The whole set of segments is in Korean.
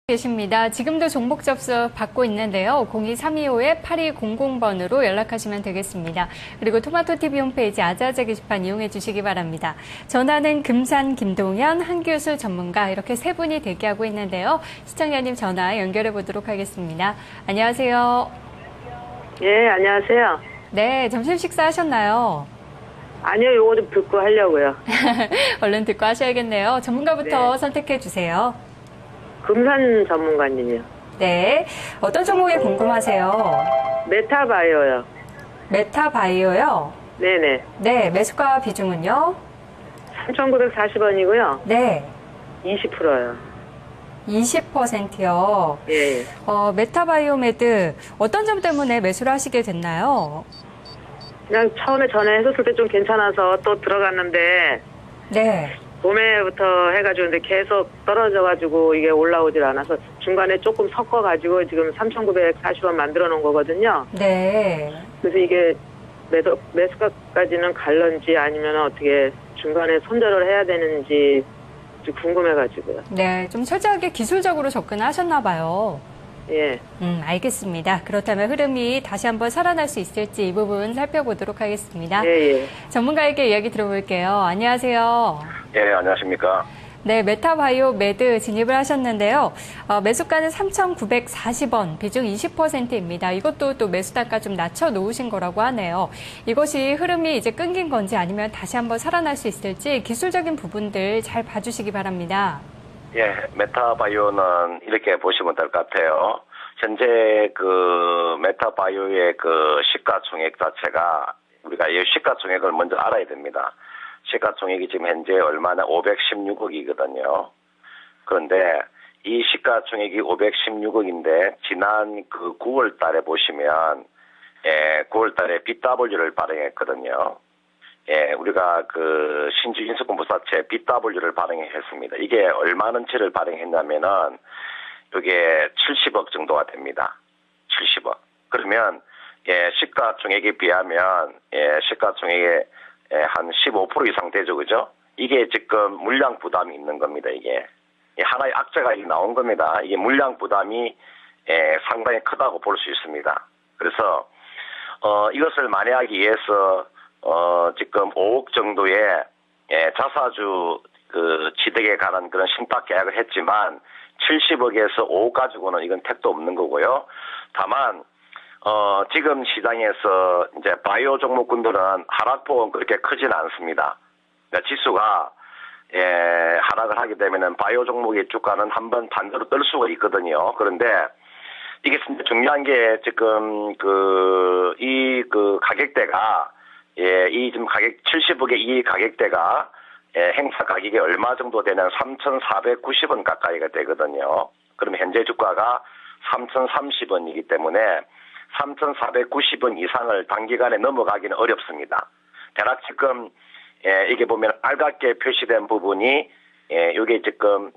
계십니다. 지금도 종목 접수 받고 있는데요. 02-325-8200번으로 연락하시면 되겠습니다. 그리고 토마토TV 홈페이지 아자아자 게시판 이용해 주시기 바랍니다. 전화는 금산 김동현 한규수 전문가 이렇게 세 분이 대기하고 있는데요. 시청자님 전화 연결해 보도록 하겠습니다. 안녕하세요. 예, 안녕하세요. 네, 점심 식사하셨나요? 아니요, 요거 좀 듣고 하려고요. 얼른 듣고 하셔야겠네요. 전문가부터 네. 선택해 주세요. 금산 전문가님이요. 네, 어떤 종목이 궁금하세요? 메타바이오요. 메타바이오요? 네네. 네, 매수가 비중은요? 3,940원이고요. 네, 20%요. 20%요. 예. 메타바이오메드 어떤 점 때문에 매수를 하시게 됐나요? 그냥 처음에 전화했었을 때 좀 괜찮아서 또 들어갔는데, 네, 봄에부터 해가지고 근데 계속 떨어져가지고 이게 올라오질 않아서 중간에 조금 섞어가지고 지금 3,940원 만들어 놓은 거거든요. 네. 그래서 이게 매수가까지는 갈런지 아니면 어떻게 중간에 손절을 해야 되는지 좀 궁금해가지고요. 네, 좀 철저하게 기술적으로 접근하셨나 봐요. 예. 알겠습니다. 그렇다면 흐름이 다시 한번 살아날 수 있을지 이 부분 살펴보도록 하겠습니다. 예, 예. 전문가에게 이야기 들어볼게요. 안녕하세요. 예, 안녕하십니까. 네, 메타바이오메드 진입을 하셨는데요. 매수가는 3,940원, 비중 20%입니다. 이것도 또 매수단가 좀 낮춰 놓으신 거라고 하네요. 이것이 흐름이 이제 끊긴 건지 아니면 다시 한번 살아날 수 있을지 기술적인 부분들 잘 봐주시기 바랍니다. 예, 메타바이오는 이렇게 보시면 될 것 같아요. 현재 그 메타바이오의 그 시가총액 자체가 우리가 이 시가총액을 먼저 알아야 됩니다. 시가총액이 지금 현재 얼마나 516억이거든요. 그런데 이 시가총액이 516억인데 지난 그 9월 달에 보시면 9월 달에 BW를 발행했거든요. 예, 우리가 그 신주 인수권부사채 BW를 발행했습니다. 이게 얼마는치를 발행했냐면은 이게 70억 정도가 됩니다. 70억. 그러면 시가총액에 비하면 시가총액의 한 15% 이상 되죠, 그죠? 이게 지금 물량 부담이 있는 겁니다. 이게 하나의 악재가 나온 겁니다. 이게 물량 부담이 상당히 크다고 볼 수 있습니다. 그래서 이것을 만회하기 위해서 지금 5억 정도의 자사주 그 취득에 관한 그런 신탁 계약을 했지만 70억에서 5억 가지고는 이건 택도 없는 거고요. 다만 지금 시장에서 이제 바이오 종목군들은 하락폭은 그렇게 크진 않습니다. 그러니까 지수가 하락을 하게 되면은 바이오 종목의 주가는 한번 반대로 뜰 수가 있거든요. 그런데 이게 진짜 중요한 게 지금 이 가격대가 이 지금 가격 70억의 이 가격대가 행사 가격이 얼마 정도 되냐면 3,490원 가까이가 되거든요. 그러면 현재 주가가 3,030원이기 때문에 3,490원 이상을 단기간에 넘어가기는 어렵습니다. 대략 지금 이게 보면 빨갛게 표시된 부분이 이게 지금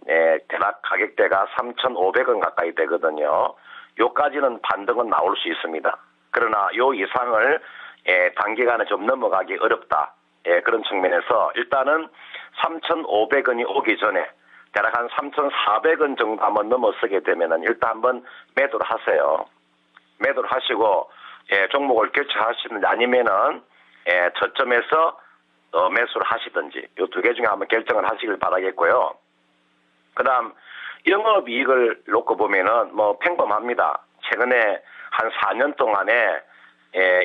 대략 가격대가 3,500원 가까이 되거든요. 요까지는 반등은 나올 수 있습니다. 그러나 요 이상을 단기간에 좀 넘어가기 어렵다. 그런 측면에서 일단은 3,500원이 오기 전에 대략 한 3,400원 정도 한번 넘어서게 되면은 일단 한번 매도를 하세요. 매도를 하시고 종목을 교체하시든지 아니면은 저점에서 매수를 하시든지 이 두 개 중에 한번 결정을 하시길 바라겠고요. 그다음 영업이익을 놓고 보면은 뭐 평범합니다. 최근에 한 4년 동안에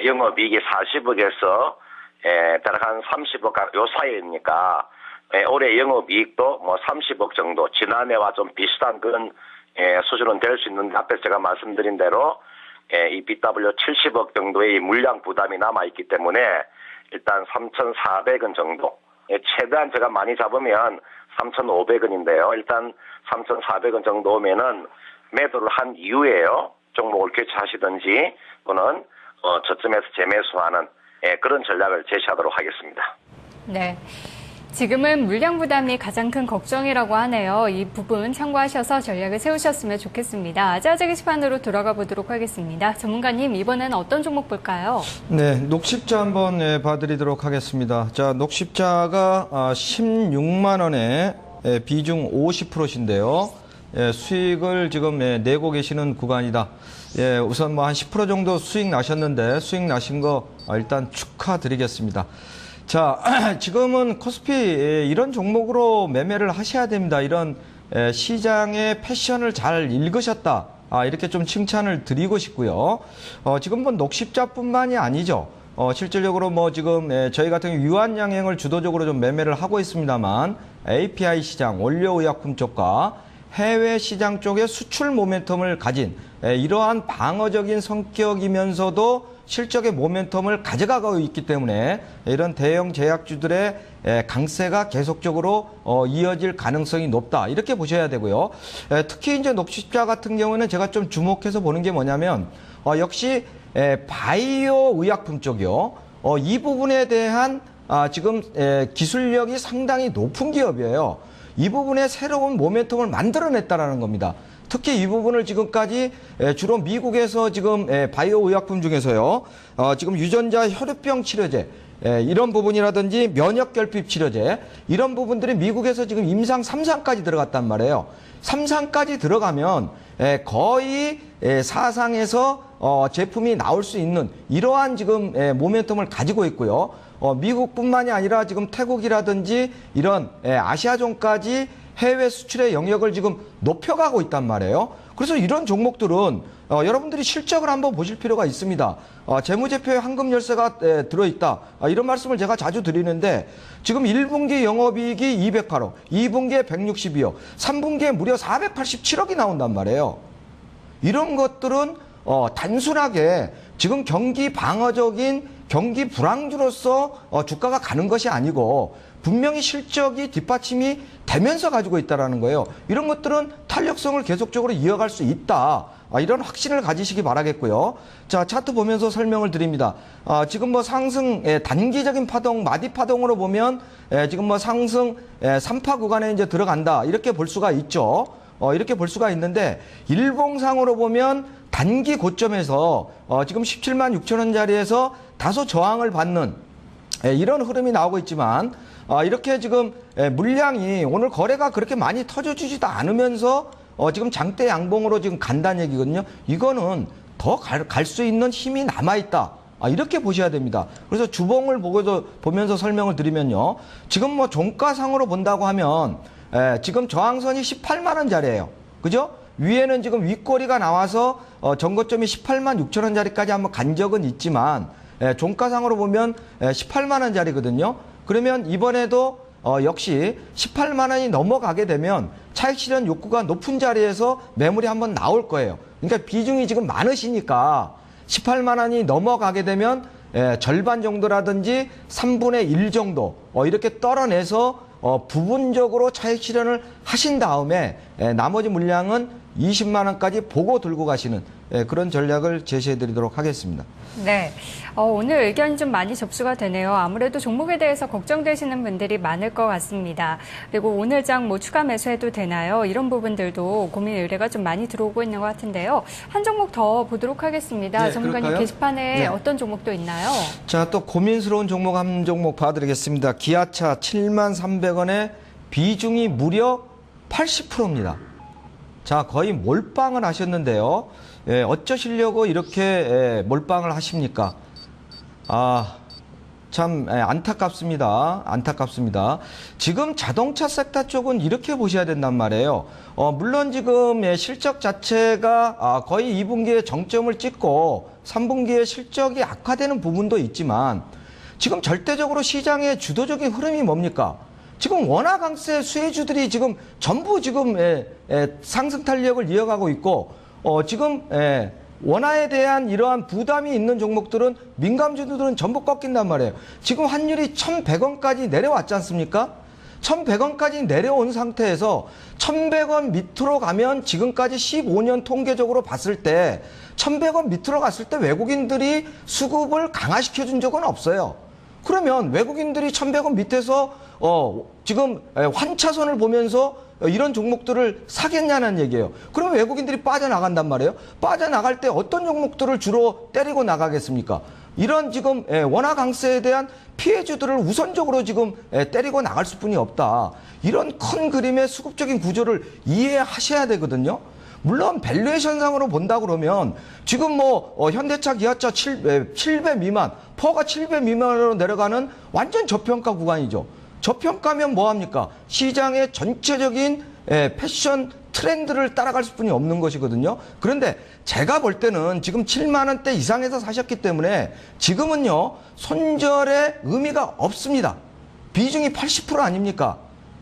영업이익이 40억에서 대략 한 30억 요 사이니까 올해 영업이익도 뭐 30억 정도 지난해와 좀 비슷한 그런 수준은 될 수 있는데 앞에서 제가 말씀드린 대로 이 BW 70억 정도의 물량 부담이 남아있기 때문에 일단 3,400원 정도 최대한 제가 많이 잡으면 3,500원인데요. 일단 3,400원 정도 오면은 매도를 한 이후에요. 종목을 교체하시든지 또는 저점에서 재매수하는 그런 전략을 제시하도록 하겠습니다. 네. 지금은 물량 부담이 가장 큰 걱정이라고 하네요. 이 부분 참고하셔서 전략을 세우셨으면 좋겠습니다. 아자아자 게시판으로 돌아가 보도록 하겠습니다. 전문가님, 이번에는 어떤 종목 볼까요? 네, 녹십자 한번 봐드리도록 하겠습니다. 자, 녹십자가 16만 원에 비중 50%신데요. 수익을 지금 내고 계시는 구간이다. 우선 뭐 한 10% 정도 수익 나셨는데 수익 나신 거 일단 축하드리겠습니다. 자, 지금은 코스피 이런 종목으로 매매를 하셔야 됩니다. 이런 시장의 패션을 잘 읽으셨다. 이렇게 좀 칭찬을 드리고 싶고요. 지금 뭐 녹십자뿐만이 아니죠. 실질적으로 뭐 지금 저희 같은 경우 유한양행을 주도적으로 좀 매매를 하고 있습니다만 API 시장, 원료의약품 쪽과 해외 시장 쪽의 수출 모멘텀을 가진 이러한 방어적인 성격이면서도 실적의 모멘텀을 가져가고 있기 때문에 이런 대형 제약주들의 강세가 계속적으로 이어질 가능성이 높다. 이렇게 보셔야 되고요. 특히 이제 녹십자 같은 경우는 제가 좀 주목해서 보는 게 뭐냐면 역시 바이오 의약품 쪽이요. 이 부분에 대한 지금 기술력이 상당히 높은 기업이에요. 이 부분에 새로운 모멘텀을 만들어냈다라는 겁니다. 특히 이 부분을 지금까지 주로 미국에서 지금 바이오 의약품 중에서요. 지금 유전자 혈우병 치료제 이런 부분이라든지 면역 결핍 치료제 이런 부분들이 미국에서 지금 임상 3상까지 들어갔단 말이에요. 3상까지 들어가면 거의 4상에서 제품이 나올 수 있는 이러한 지금 모멘텀을 가지고 있고요. 미국뿐만이 아니라 지금 태국이라든지 이런 아시아존까지 해외 수출의 영역을 지금 높여가고 있단 말이에요. 그래서 이런 종목들은 여러분들이 실적을 한번 보실 필요가 있습니다. 재무제표에 황금 열쇠가 들어있다. 이런 말씀을 제가 자주 드리는데 지금 1분기 영업이익이 208억, 2분기에 162억, 3분기에 무려 487억이 나온단 말이에요. 이런 것들은 단순하게 지금 경기 방어적인 경기 불황주로서 주가가 가는 것이 아니고 분명히 실적이 뒷받침이 되면서 가지고 있다는 거예요. 이런 것들은 탄력성을 계속적으로 이어갈 수 있다. 이런 확신을 가지시기 바라겠고요. 자, 차트 보면서 설명을 드립니다. 지금 뭐 상승 단기적인 파동, 마디 파동으로 보면 지금 뭐 상승 3파 구간에 이제 들어간다. 이렇게 볼 수가 있죠. 이렇게 볼 수가 있는데 일봉상으로 보면 단기 고점에서 지금 17만 6천 원짜리에서 다소 저항을 받는 이런 흐름이 나오고 있지만 이렇게 지금 물량이 오늘 거래가 그렇게 많이 터져주지도 않으면서 지금 장대 양봉으로 지금 간다는 얘기거든요. 이거는 더 갈 수 있는 힘이 남아있다. 이렇게 보셔야 됩니다. 그래서 주봉을 보면서 설명을 드리면요. 지금 뭐 종가상으로 본다고 하면 지금 저항선이 18만 원짜리예요. 그죠? 위에는 지금 윗꼬리가 나와서 전고점이 18만 6천 원짜리까지 한번 간 적은 있지만 종가상으로 보면 18만 원짜리거든요. 그러면 이번에도 역시 18만 원이 넘어가게 되면 차익 실현 욕구가 높은 자리에서 매물이 한번 나올 거예요. 그러니까 비중이 지금 많으시니까 18만 원이 넘어가게 되면 절반 정도라든지 3분의 1 정도 이렇게 떨어내서 부분적으로 차익 실현을 하신 다음에 나머지 물량은 20만 원까지 보고 들고 가시는 그런 전략을 제시해 드리도록 하겠습니다. 네. 오늘 의견 좀 많이 접수가 되네요. 아무래도 종목에 대해서 걱정되시는 분들이 많을 것 같습니다. 그리고 오늘 장 뭐 추가 매수해도 되나요? 이런 부분들도 고민 의뢰가 좀 많이 들어오고 있는 것 같은데요. 한 종목 더 보도록 하겠습니다. 네, 전문가님 그럴까요? 게시판에 네. 어떤 종목도 있나요? 자, 또 고민스러운 종목 한 종목 봐드리겠습니다. 기아차 7만 300원에 비중이 무려 80%입니다. 자, 거의 몰빵을 하셨는데요. 어쩌시려고 이렇게 몰빵을 하십니까? 참 안타깝습니다. 안타깝습니다. 지금 자동차 섹터 쪽은 이렇게 보셔야 된단 말이에요. 물론 지금 실적 자체가 거의 2분기에 정점을 찍고 3분기에 실적이 악화되는 부분도 있지만 지금 절대적으로 시장의 주도적인 흐름이 뭡니까? 지금 원화 강세 수혜주들이 지금 전부 지금 상승 탄력을 이어가고 있고 지금 원화에 대한 이러한 부담이 있는 종목들은 민감주들은 전부 꺾인단 말이에요. 지금 환율이 1,100원까지 내려왔지 않습니까? 1,100원까지 내려온 상태에서 1,100원 밑으로 가면 지금까지 15년 통계적으로 봤을 때 1,100원 밑으로 갔을 때 외국인들이 수급을 강화시켜 준 적은 없어요. 그러면 외국인들이 1,100원 밑에서 지금 환차선을 보면서 이런 종목들을 사겠냐는 얘기예요. 그러면 외국인들이 빠져나간단 말이에요. 빠져나갈 때 어떤 종목들을 주로 때리고 나가겠습니까? 이런 지금 원화 강세에 대한 피해주들을 우선적으로 지금 때리고 나갈 수뿐이 없다. 이런 큰 그림의 수급적인 구조를 이해하셔야 되거든요. 물론 밸류에이션상으로 본다 그러면 지금 뭐 현대차, 기아차 7배 미만, 퍼가 7배 미만으로 내려가는 완전 저평가 구간이죠. 저평가면 뭐합니까? 시장의 전체적인 패션 트렌드를 따라갈 수뿐이 없는 것이거든요. 그런데 제가 볼 때는 지금 7만 원대 이상에서 사셨기 때문에 지금은요 손절의 의미가 없습니다. 비중이 80% 아닙니까?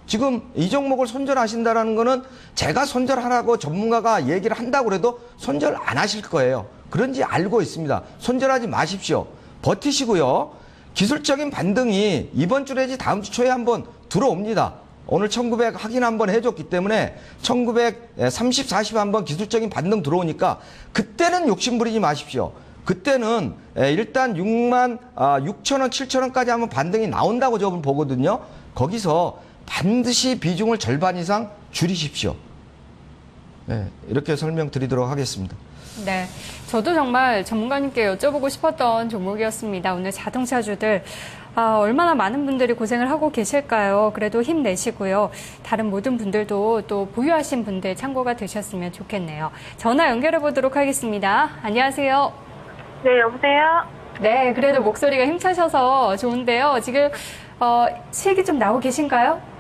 지금 이 종목을 손절하신다라는 거는 제가 손절하라고 전문가가 얘기를 한다고 해도 손절 안 하실 거예요. 그런지 알고 있습니다. 손절하지 마십시오. 버티시고요. 기술적인 반등이 이번 주 내지 다음 주 초에 한번 들어옵니다. 오늘 1900 확인 한번 해줬기 때문에 1930, 40 한번 기술적인 반등 들어오니까 그때는 욕심 부리지 마십시오. 그때는 일단 6만 6천원, 7천원까지 한번 반등이 나온다고 저는 보거든요. 거기서 반드시 비중을 절반 이상 줄이십시오. 네, 이렇게 설명드리도록 하겠습니다. 네, 저도 정말 전문가님께 여쭤보고 싶었던 종목이었습니다. 오늘 자동차주들 얼마나 많은 분들이 고생을 하고 계실까요? 그래도 힘내시고요. 다른 모든 분들도 또 보유하신 분들 참고가 되셨으면 좋겠네요. 전화 연결해 보도록 하겠습니다. 안녕하세요. 네, 여보세요? 네, 그래도 목소리가 힘차셔서 좋은데요. 지금 수익이 좀 나오고 계신가요?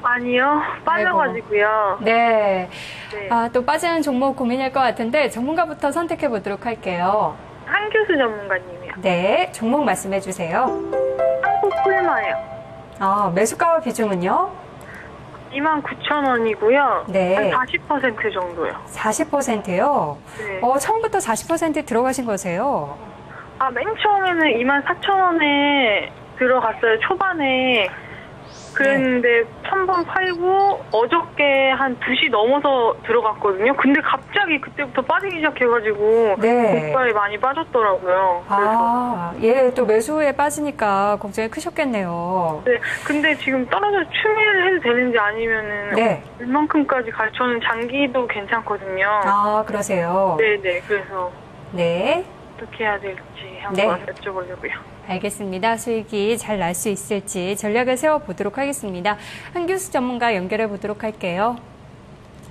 아니요, 빠져가지고요. 네. 네. 또 빠지는 종목 고민일 것 같은데 전문가부터 선택해 보도록 할게요. 한교수 전문가님이요. 네, 종목 말씀해 주세요. 한국풀마요. 매수가와 비중은요? 29,000원이고요. 네. 한 40% 정도요. 40%요? 네. 처음부터 40% 들어가신 거세요? 맨 처음에는 24,000원에 들어갔어요, 초반에. 그랬는데 한 번 팔고 어저께 한 2시 넘어서 들어갔거든요. 근데 갑자기 그때부터 빠지기 시작해가지고 네. 고가에 많이 빠졌더라고요. 그래서. 예, 또 매수에 빠지니까 걱정이 크셨겠네요. 네, 근데 지금 떨어져 추미를 해도 되는지 아니면은 네. 얼만큼까지 갈 저는 장기도 괜찮거든요. 그러세요? 네네, 그래서 네. 어떻게 해야 될지 한번 네. 여쭤보려고요. 알겠습니다. 수익이 잘 날 수 있을지 전략을 세워보도록 하겠습니다. 한교수 전문가 연결해 보도록 할게요.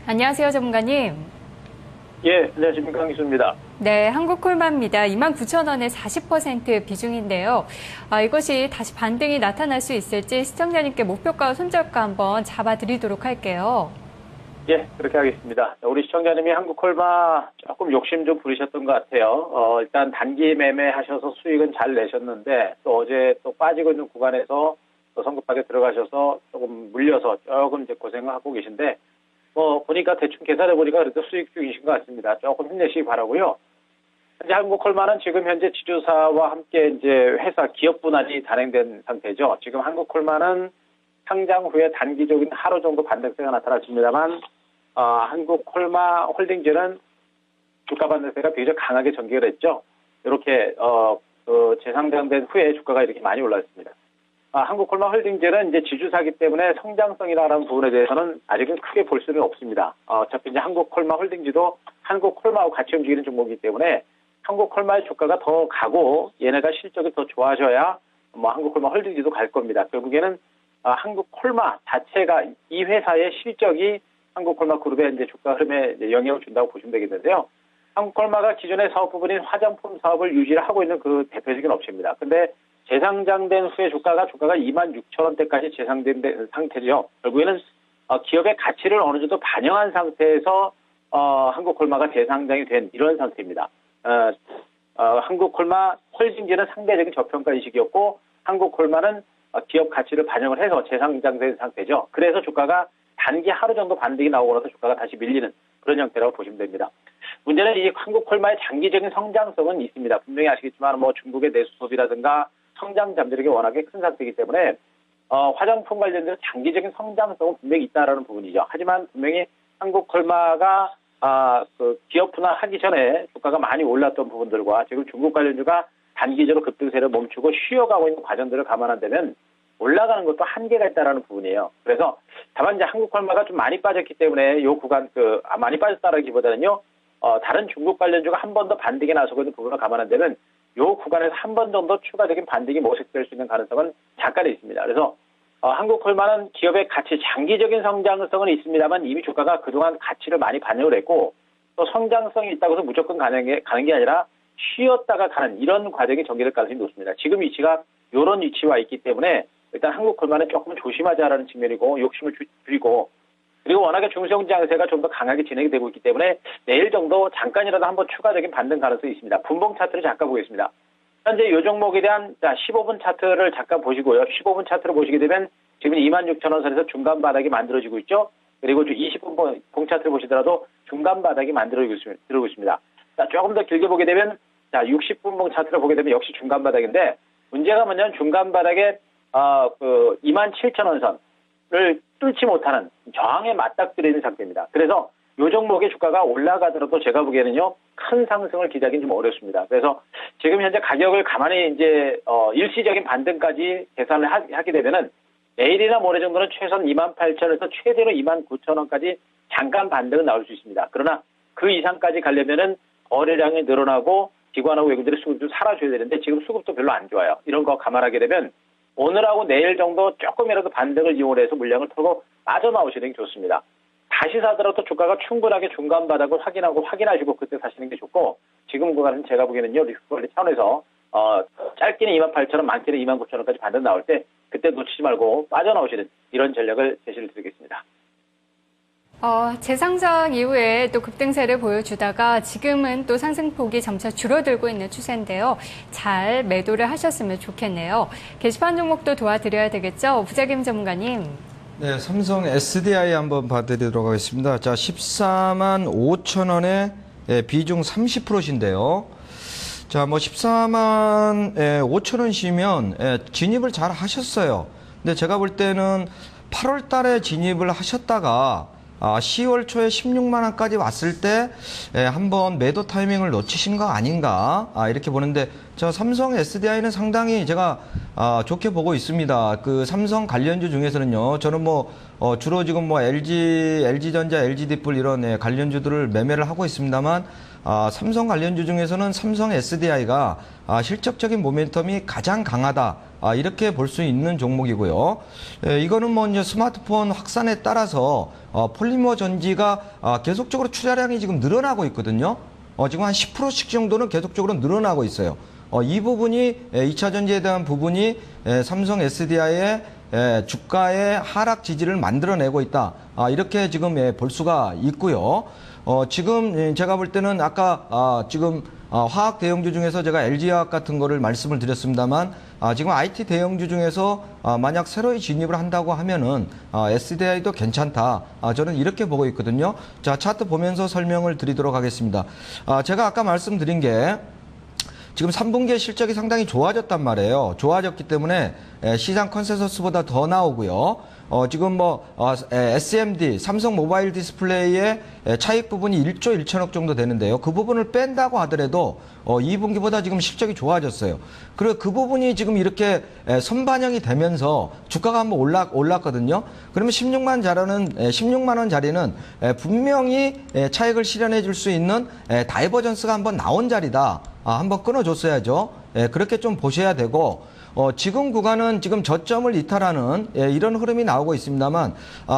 안녕하세요, 전문가님. 예, 안녕하십니까. 한기수입니다. 네, 한국콜마입니다. 29,000원의 40% 비중인데요. 이것이 다시 반등이 나타날 수 있을지 시청자님께 목표가와 손절가 한번 잡아드리도록 할게요. 예, 그렇게 하겠습니다. 우리 시청자님이 한국콜마 조금 욕심 좀 부리셨던 것 같아요. 일단 단기 매매하셔서 수익은 잘 내셨는데 또 어제 또 빠지고 있는 구간에서 또 성급하게 들어가셔서 조금 물려서 조금 이제 고생을 하고 계신데 보니까 대충 계산해 보니까 그래도 수익 중이신 것 같습니다. 조금 힘내시기 바라고요. 현재 한국콜마는 지금 현재 지주사와 함께 이제 회사 기업 분할이 단행된 상태죠. 지금 한국콜마는 상장 후에 단기적인 하루 정도 반등세가 나타났습니다만 한국콜마 홀딩즈는 주가 반등세가 비교적 강하게 전개를 했죠. 이렇게 재상장된 후에 주가가 이렇게 많이 올랐습니다. 한국콜마 홀딩즈는 이제 지주사기 때문에 성장성이라는 부분에 대해서는 아직은 크게 볼 수는 없습니다. 어차피 이제 한국콜마 홀딩즈도 한국콜마하고 같이 움직이는 종목이기 때문에 한국콜마의 주가가 더 가고 얘네가 실적이 더 좋아져야 한국콜마 홀딩즈도 갈 겁니다. 결국에는 한국콜마 자체가 이 회사의 실적이 한국콜마 그룹의 이제 주가 흐름에 이제 영향을 준다고 보시면 되겠는데요. 한국콜마가 기존의 사업 부분인 화장품 사업을 유지를 하고 있는 그 대표적인 업체입니다. 근데 재상장된 후에 주가가 26,000원대까지 재상된 상태죠. 결국에는 기업의 가치를 어느 정도 반영한 상태에서 한국콜마가 재상장이 된 이런 상태입니다. 한국콜마 홀딩즈는 상대적인 저평가 인식이었고 한국콜마는 기업 가치를 반영을 해서 재상장된 상태죠. 그래서 주가가 단기 하루 정도 반등이 나오고 나서 주가가 다시 밀리는 그런 형태라고 보시면 됩니다. 문제는 이 한국콜마의 장기적인 성장성은 있습니다. 분명히 아시겠지만 중국의 내수 소비라든가 성장 잠재력이 워낙에 큰 상태이기 때문에 화장품 관련된 장기적인 성장성은 분명히 있다라는 부분이죠. 하지만 분명히 한국콜마가 기업 분할하기 전에 주가가 많이 올랐던 부분들과 지금 중국 관련주가 단기적으로 급등세를 멈추고 쉬어가고 있는 과정들을 감안한다면 올라가는 것도 한계가 있다라는 부분이에요. 그래서 다만 이제 한국콜마가 좀 많이 빠졌기 때문에 이 구간 많이 빠졌다라기보다는요. 다른 중국 관련주가 한 번 더 반등에 나서고 있는 부분을 감안한다면 요 구간에서 한 번 정도 추가적인 반등이 모색될 수 있는 가능성은 잠깐 있습니다. 그래서 한국콜마는 기업의 가치, 장기적인 성장성은 있습니다만 이미 주가가 그동안 가치를 많이 반영을 했고 또 성장성이 있다고 해서 무조건 가는 게 아니라 쉬었다가 가는 이런 과정이 전개될 가능성이 높습니다. 지금 위치가 이런 위치와 있기 때문에 일단 한국콜마는 조금 조심하자라는 측면이고 욕심을 줄이고 그리고 워낙에 중성장세가 좀 더 강하게 진행이 되고 있기 때문에 내일 정도 잠깐이라도 한번 추가적인 반등 가능성이 있습니다. 분봉 차트를 잠깐 보겠습니다. 현재 이 종목에 대한 15분 차트를 잠깐 보시고요. 15분 차트를 보시게 되면 지금 26,000원 선에서 중간 바닥이 만들어지고 있죠. 그리고 20분 봉 차트를 보시더라도 중간 바닥이 만들어지고 있습니다. 자, 조금 더 길게 보게 되면 60분 봉 차트를 보게 되면 역시 중간 바닥인데 문제가 뭐냐면 중간 바닥에 27,000원 선을 뚫지 못하는 저항에 맞닥뜨려 있는 상태입니다. 그래서 이 종목의 주가가 올라가더라도 제가 보기에는요 큰 상승을 기대하기는 좀 어렵습니다. 그래서 지금 현재 가격을 가만히 이제 일시적인 반등까지 계산을 하게 되면은 내일이나 모레 정도는 최소한 28,000원에서 최대로 29,000원까지 잠깐 반등은 나올 수 있습니다. 그러나 그 이상까지 가려면은 거래량이 늘어나고 기관하고 외국인들의 수급이 좀 사라져야 되는데 지금 수급도 별로 안 좋아요. 이런 거 감안하게 되면 오늘하고 내일 정도 조금이라도 반등을 이용해서 물량을 털고 빠져나오시는 게 좋습니다. 다시 사더라도 주가가 충분하게 중간 바닥을 확인하시고 그때 사시는 게 좋고 지금 구간은 제가 보기에는요 리스크 관리 차원에서 짧게는 28,000원, 많게는 29,000원까지 반등 나올 때 그때 놓치지 말고 빠져나오시는 이런 전략을 제시를 드리겠습니다. 재상장 이후에 또 급등세를 보여주다가 지금은 또 상승폭이 점차 줄어들고 있는 추세인데요. 잘 매도를 하셨으면 좋겠네요. 게시판 종목도 도와드려야 되겠죠? 부자김 전문가님. 네, 삼성 SDI 한번 봐드리도록 하겠습니다. 자, 14만 5천 원에 비중 30%신데요. 자, 뭐 14만 5천 원이면 진입을 잘 하셨어요. 근데 제가 볼 때는 8월 달에 진입을 하셨다가 10월 초에 16만 원까지 왔을 때 한번 매도 타이밍을 놓치신 거 아닌가 이렇게 보는데 저 삼성 SDI는 상당히 제가 좋게 보고 있습니다. 그 삼성 관련주 중에서는요. 저는 뭐 주로 지금 뭐 LG전자, LG디플 이런 관련주들을 매매를 하고 있습니다만 삼성 관련주 중에서는 삼성 SDI가 실적적인 모멘텀이 가장 강하다. 이렇게 볼 수 있는 종목이고요. 이거는 뭐 이제 스마트폰 확산에 따라서 폴리머 전지가 계속적으로 투자량이 지금 늘어나고 있거든요. 지금 한 10%씩 정도는 계속적으로 늘어나고 있어요. 이 부분이 2차 전지에 대한 부분이 삼성 SDI의 주가의 하락 지지를 만들어내고 있다. 이렇게 지금 볼 수가 있고요. 지금 제가 볼 때는 아까 지금 화학 대형주 중에서 제가 LG화학 같은 거를 말씀을 드렸습니다만 지금 IT 대형주 중에서 만약 새로이 진입을 한다고 하면은 SDI도 괜찮다. 저는 이렇게 보고 있거든요. 자, 차트 보면서 설명을 드리도록 하겠습니다. 제가 아까 말씀드린 게 지금 3분기에 실적이 상당히 좋아졌단 말이에요. 좋아졌기 때문에 시장 컨센서스보다 더 나오고요. 지금 뭐 SMD, 삼성 모바일 디스플레이의 차익 부분이 1조 1천억 정도 되는데요. 그 부분을 뺀다고 하더라도 2분기보다 지금 실적이 좋아졌어요. 그리고 그 부분이 지금 이렇게 선반영이 되면서 주가가 한번 올랐거든요. 그러면 16만 원 자리는 분명히 차익을 실현해 줄 수 있는 다이버전스가 한번 나온 자리다. 한번 끊어줬어야죠. 그렇게 좀 보셔야 되고 지금 구간은 지금 저점을 이탈하는 이런 흐름이 나오고 있습니다만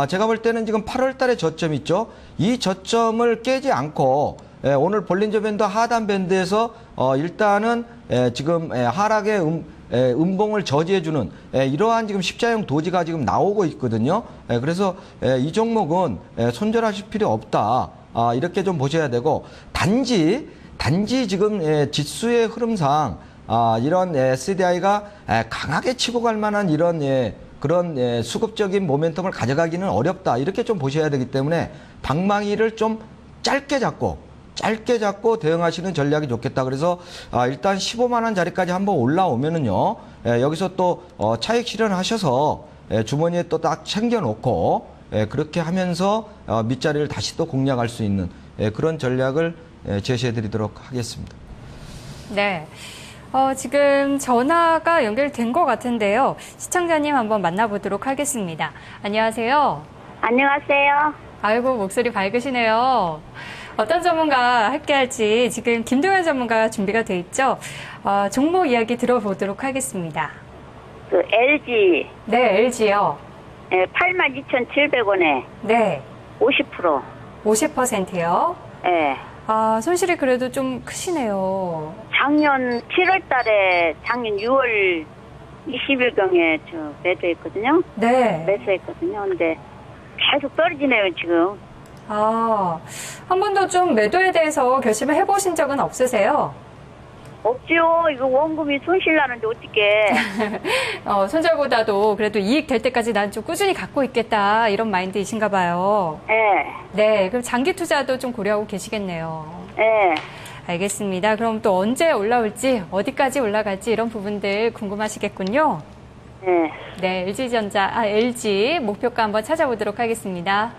제가 볼 때는 지금 8월 달에 저점 있죠. 이 저점을 깨지 않고 오늘 볼린저 밴드 하단 밴드에서 일단은 지금 하락의 음봉을 저지해주는 이러한 지금 십자형 도지가 지금 나오고 있거든요. 그래서 이 종목은 손절하실 필요 없다. 이렇게 좀 보셔야 되고 단지 지금 지수의 흐름상 이런 SDI가 강하게 치고 갈 만한 이런 그런 수급적인 모멘텀을 가져가기는 어렵다. 이렇게 좀 보셔야 되기 때문에 방망이를 좀 짧게 잡고 대응하시는 전략이 좋겠다. 그래서 일단 15만 원 자리까지 한번 올라오면은요. 여기서 또 차익 실현하셔서 주머니에 또 딱 챙겨놓고 그렇게 하면서 밑자리를 다시 또 공략할 수 있는 그런 전략을 제시해드리도록 하겠습니다. 네. 지금 전화가 연결된 것 같은데요. 시청자님 한번 만나보도록 하겠습니다. 안녕하세요. 안녕하세요. 아이고, 목소리 밝으시네요. 어떤 전문가 함께 할지 지금 김동현 전문가가 준비가 돼 있죠. 종목 이야기 들어보도록 하겠습니다. 그 LG 네, LG요. 82,700원에 네, 50%. 50%요. 예. 손실이 그래도 좀 크시네요. 작년 7월 달에 작년 6월 20일경에 저 매도했거든요. 네. 매수했거든요. 근데 계속 떨어지네요, 지금. 한 번도 좀 매도에 대해서 결심을 해보신 적은 없으세요? 없죠. 이거 원금이 손실 나는데 어떻게? 손절보다도 그래도 이익 될 때까지 난 좀 꾸준히 갖고 있겠다 이런 마인드이신가 봐요. 예. 네, 그럼 장기 투자도 좀 고려하고 계시겠네요. 예. 알겠습니다. 그럼 또 언제 올라올지, 어디까지 올라갈지 이런 부분들 궁금하시겠군요. 예. 네, LG 목표가 한번 찾아보도록 하겠습니다.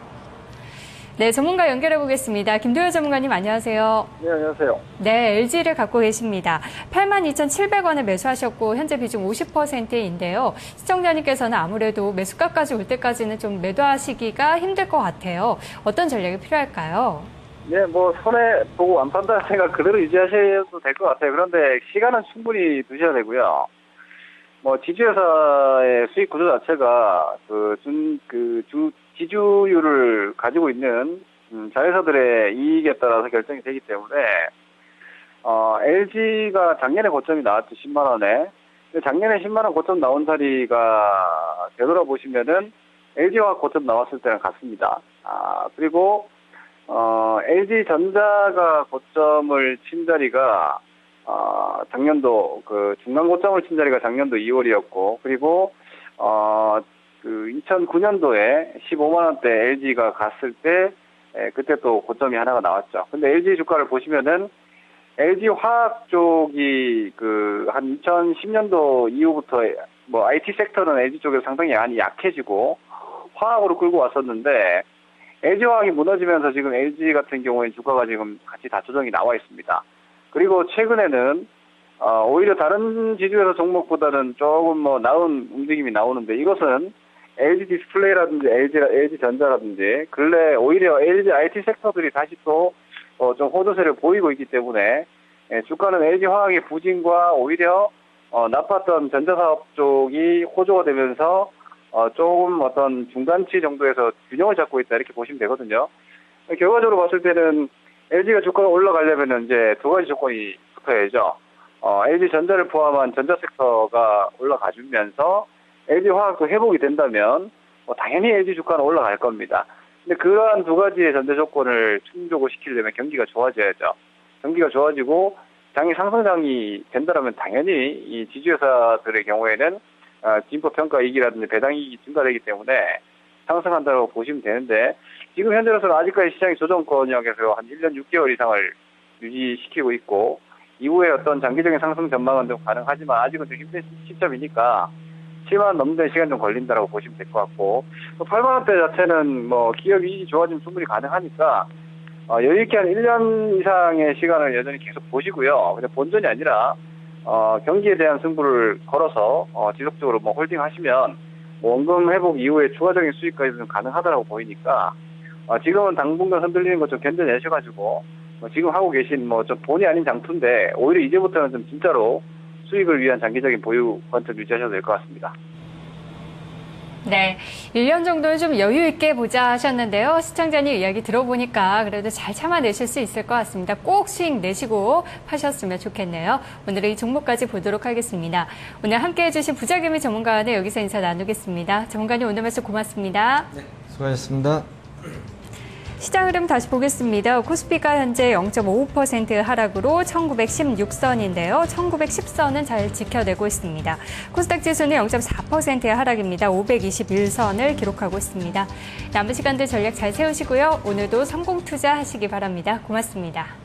네, 전문가 연결해 보겠습니다. 김도현 전문가님 안녕하세요. 네, 안녕하세요. 네, LG를 갖고 계십니다. 82,700원에 매수하셨고 현재 비중 50%인데요. 시청자님께서는 아무래도 매수가까지 올 때까지는 좀 매도하시기가 힘들 것 같아요. 어떤 전략이 필요할까요? 네, 뭐 손해 보고 안 판다는 생각 그대로 유지하셔도 될 것 같아요. 그런데 시간은 충분히 두셔야 되고요. 뭐 지주회사의 수익 구조 자체가 지주율을 가지고 있는 자회사들의 이익에 따라서 결정이 되기 때문에 LG가 작년에 고점이 나왔죠. 10만 원에. 근데 작년에 10만 원 고점 나온 자리가 되돌아보시면은 LG화학 고점 나왔을 때랑 같습니다. 그리고 LG전자가 고점을 친 자리가 작년도 중간 고점을 친 자리가 작년도 2월이었고, 그리고 2009년도에 15만 원대 LG가 갔을 때 그때 또 고점이 하나가 나왔죠. 근데 LG 주가를 보시면은 LG 화학 쪽이 한 2010년도 이후부터 뭐 IT 섹터는 LG 쪽에서 상당히 많이 약해지고 화학으로 끌고 왔었는데, LG 화학이 무너지면서 지금 LG 같은 경우에 주가가 지금 같이 다 조정이 나와 있습니다. 그리고 최근에는 오히려 다른 지주회사 종목보다는 조금 뭐 나은 움직임이 나오는데, 이것은 LG 디스플레이라든지 LG 전자라든지 근래 오히려 LG IT 섹터들이 다시 또 좀 호조세를 보이고 있기 때문에 주가는 LG 화학의 부진과 오히려 나빴던 전자사업 쪽이 호조가 되면서 조금 어떤 중간치 정도에서 균형을 잡고 있다 이렇게 보시면 되거든요. 결과적으로 봤을 때는 LG가 주가가 올라가려면 이제 두 가지 조건이 붙어야죠. LG 전자를 포함한 전자 섹터가 올라가주면서 LG 화학도 회복이 된다면 당연히 LG 주가는 올라갈 겁니다. 근데 그러한 두 가지의 전제 조건을 충족을 시키려면 경기가 좋아져야죠. 경기가 좋아지고 장이 상승장이 된다면 당연히 이 지주회사들의 경우에는 진포평가이익이라든지 배당이익이 증가되기 때문에 상승한다고 보시면 되는데, 지금 현재로서는 아직까지 시장이 조정권역에서 한 1년 6개월 이상을 유지시키고 있고, 이후에 어떤 장기적인 상승 전망은 좀 가능하지만 아직은 좀 힘든 시점이니까 7만 원 넘는 시간 좀 걸린다라고 보시면 될 것 같고, 또 8만 원대 자체는 뭐 기업 이익이 좋아지면 충분히 가능하니까 여유있게 한 1년 이상의 시간을 여전히 계속 보시고요. 근데 본전이 아니라 경기에 대한 승부를 걸어서 지속적으로 뭐 홀딩 하시면 원금 회복 이후에 추가적인 수익까지 좀 가능하다라고 보이니까 지금은 당분간 흔들리는 거 좀 견뎌내셔가지고 지금 하고 계신 뭐 좀 본의 아닌 장투인데 오히려 이제부터는 좀 진짜로 수익을 위한 장기적인 보유 관점 유지하셔도 될 것 같습니다. 네, 1년 정도는 좀 여유 있게 보자 하셨는데요. 시청자님 이야기 들어보니까 그래도 잘 참아내실 수 있을 것 같습니다. 꼭 수익 내시고 파셨으면 좋겠네요. 오늘은 이 종목까지 보도록 하겠습니다. 오늘 함께해 주신 부자금리 전문가와는 여기서 인사 나누겠습니다. 전문가님 오늘 말씀 고맙습니다. 네, 수고하셨습니다. 시장 흐름 다시 보겠습니다. 코스피가 현재 0.55% 하락으로 1916선인데요. 1910선은 잘 지켜내고 있습니다. 코스닥 지수는 0.4%의 하락입니다. 521선을 기록하고 있습니다. 남은 시간들 전략 잘 세우시고요. 오늘도 성공 투자하시기 바랍니다. 고맙습니다.